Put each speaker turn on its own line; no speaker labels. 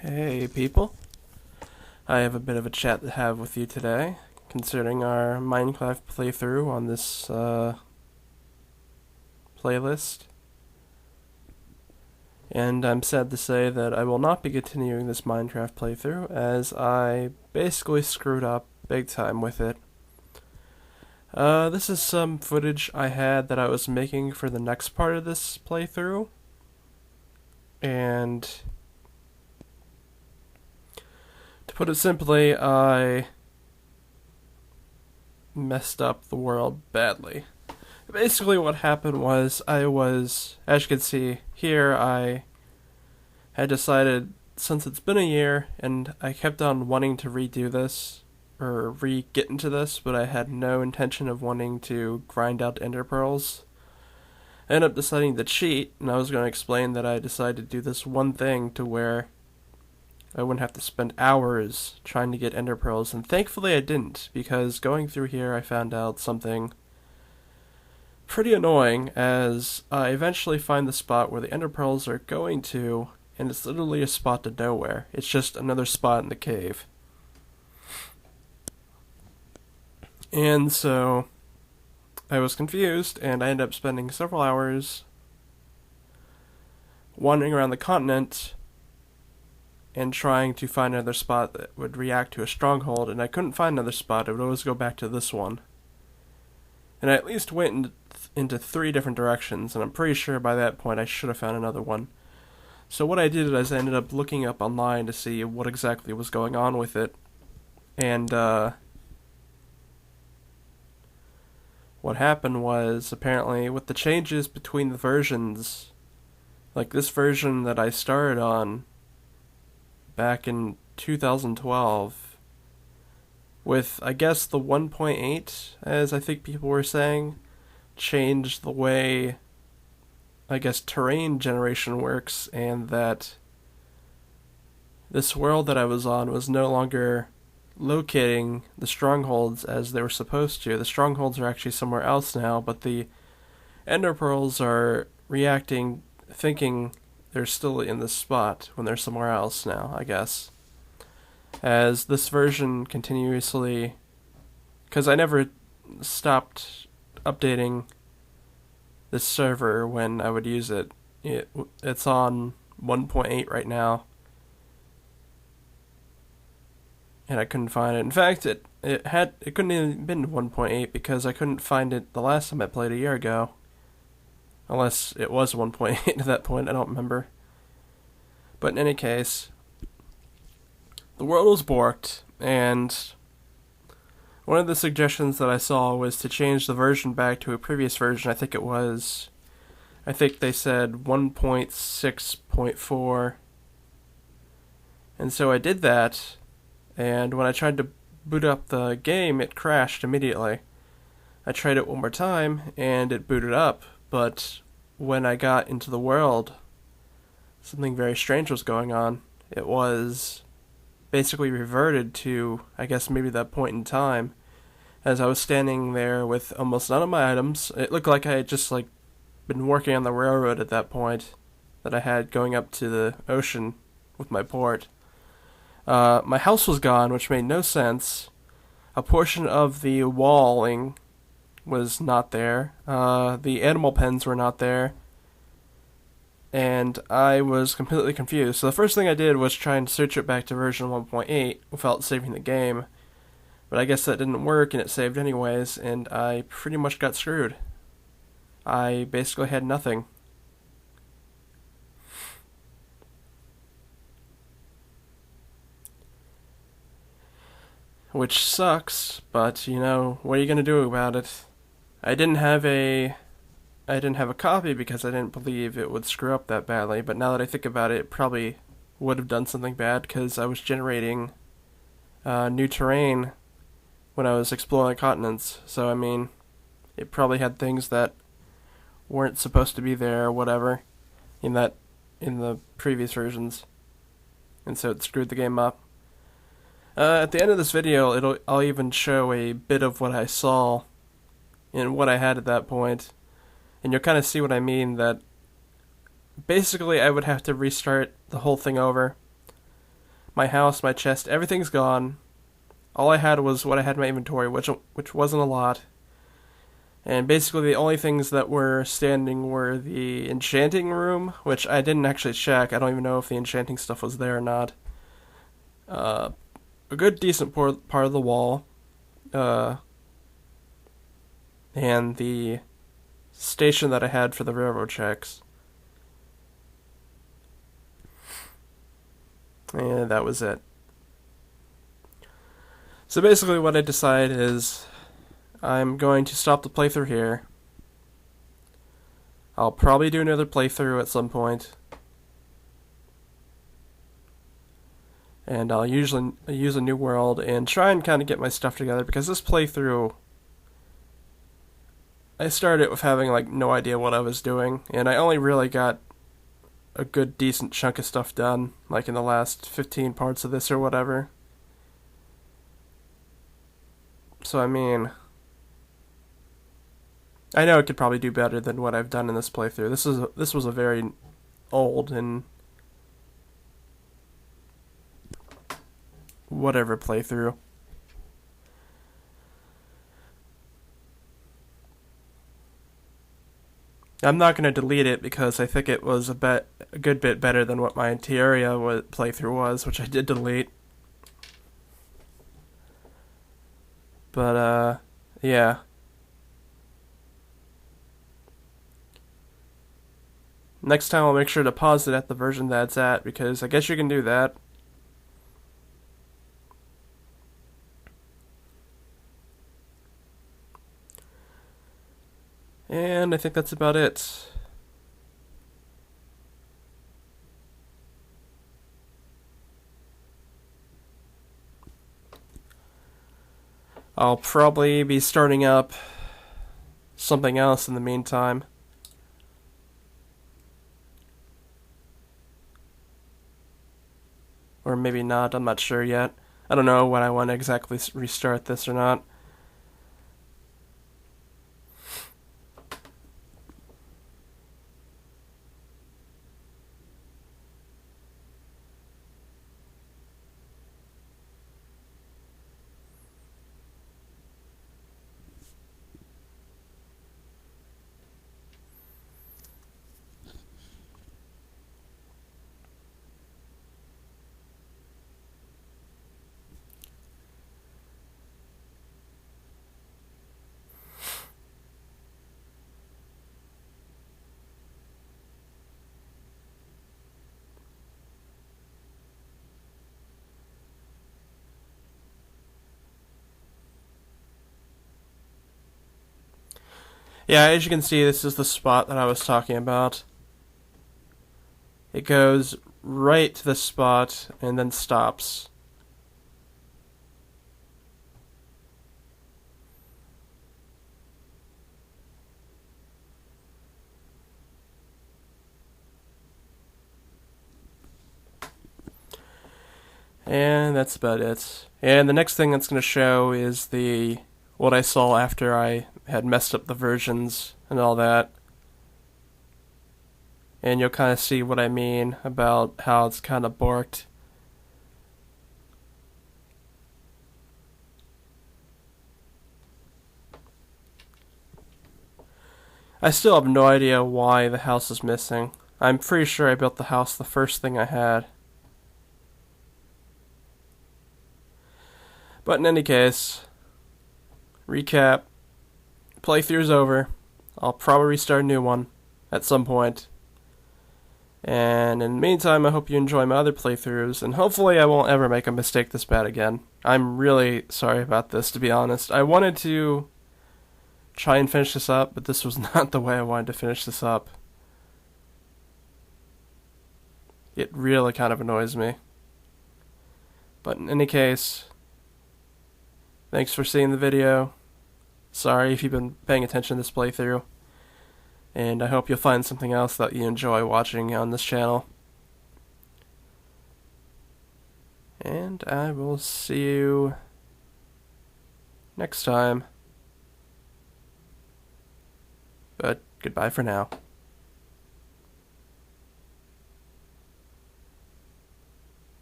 Hey people, I have a bit of a chat to have with you today concerning our Minecraft playthrough on this playlist. And I'm sad to say that I will not be continuing this Minecraft playthrough as I basically screwed up big time with it. This is some footage I had that I was making for the next part of this playthrough. And to put it simply, I messed up the world badly. Basically, what happened was, as you can see here, I had decided, since it's been a year, and I kept on wanting to redo this, or get into this, but I had no intention of wanting to grind out ender pearls. I ended up deciding to cheat, and I was going to explain that I decided to do this one thing to where I wouldn't have to spend hours trying to get ender pearls, and thankfully I didn't, because going through here I found out something pretty annoying, as I eventually find the spot where the ender pearls are going to, and it's literally a spot to nowhere. It's just another spot in the cave. And so I was confused, and I ended up spending several hours wandering around the continent and trying to find another spot that would react to a stronghold, and I couldn't find another spot. I would always go back to this one. And I at least went into 3 different directions, and I'm pretty sure by that point I should have found another one. So what I did is I ended up looking up online to see what exactly was going on with it, and what happened was, apparently, with the changes between the versions, like this version that I started on back in 2012, with, I guess, the 1.8, as I think people were saying, changed the way, I guess, terrain generation works, and that this world that I was on was no longer locating the strongholds as they were supposed to. The strongholds are actually somewhere else now, but the ender pearls are reacting, thinking they're still in this spot when they're somewhere else now, I guess. As this version continuously, because I never stopped updating this server when I would use it. It's on 1.8 right now, and I couldn't find it. In fact, it couldn't even been 1.8 because I couldn't find it the last time I played a year ago. Unless it was 1.8 at that point, I don't remember. But in any case, the world was borked, and one of the suggestions that I saw was to change the version back to a previous version. I think they said 1.6.4. And so I did that, and when I tried to boot up the game, it crashed immediately. I tried it one more time, and it booted up, but when I got into the world, something very strange was going on. It was basically reverted to, I guess, maybe that point in time, as I was standing there with almost none of my items. It looked like I had just, been working on the railroad at that point that I had going up to the ocean with my port. My house was gone, which made no sense. A portion of the walling was not there. The animal pens were not there. And I was completely confused. So the first thing I did was try and search it back to version 1.8 without saving the game. But I guess that didn't work, and it saved anyways, and I pretty much got screwed. I basically had nothing. Which sucks, but, what are you going to do about it? I didn't have a copy because I didn't believe it would screw up that badly, but now that I think about it, it probably would have done something bad because I was generating new terrain when I was exploring continents. So, it probably had things that weren't supposed to be there or whatever in the previous versions, and so it screwed the game up. At the end of this video, I'll even show a bit of what I saw and what I had at that point. And you'll kind of see what I mean, that basically I would have to restart the whole thing over. my house, my chest, everything's gone. All I had was what I had in my inventory, which wasn't a lot. And basically the only things that were standing were the enchanting room, which I didn't actually check. I don't even know if the enchanting stuff was there or not. A good decent part of the wall. And the station that I had for the railroad checks. And that was it. So basically what I decided is I'm going to stop the playthrough here. I'll probably do another playthrough at some point. And I'll usually use a new world and try and kind of get my stuff together, because this playthrough, I started with having like no idea what I was doing, and I only really got a good decent chunk of stuff done, like in the last 15 parts of this or whatever. So I mean, I know it could probably do better than what I've done in this playthrough. This was a very old and whatever playthrough. I'm not going to delete it because I think it was a good bit better than what my Terraria playthrough was, which I did delete. But yeah. Next time I'll make sure to pause it at the version that it's at, because I guess you can do that. And I think that's about it. I'll probably be starting up something else in the meantime. Or maybe not, I'm not sure yet. I don't know when I want to exactly restart this or not. Yeah, as you can see, this is the spot that I was talking about. It goes right to this spot and then stops. And that's about it. And the next thing that's going to show is what I saw after I had messed up the versions and all that. And you'll kind of see what I mean about how it's kind of borked. I still have no idea why the house is missing. I'm pretty sure I built the house the first thing I had. But in any case, recap, playthrough's over. I'll probably restart a new one at some point. And in the meantime, I hope you enjoy my other playthroughs, and hopefully I won't ever make a mistake this bad again. I'm really sorry about this, to be honest. I wanted to try and finish this up, but this was not the way I wanted to finish this up. It really kind of annoys me. But in any case, thanks for seeing the video. Sorry if you've been paying attention to this playthrough. And I hope you'll find something else that you enjoy watching on this channel. And I will see you next time. But goodbye for now.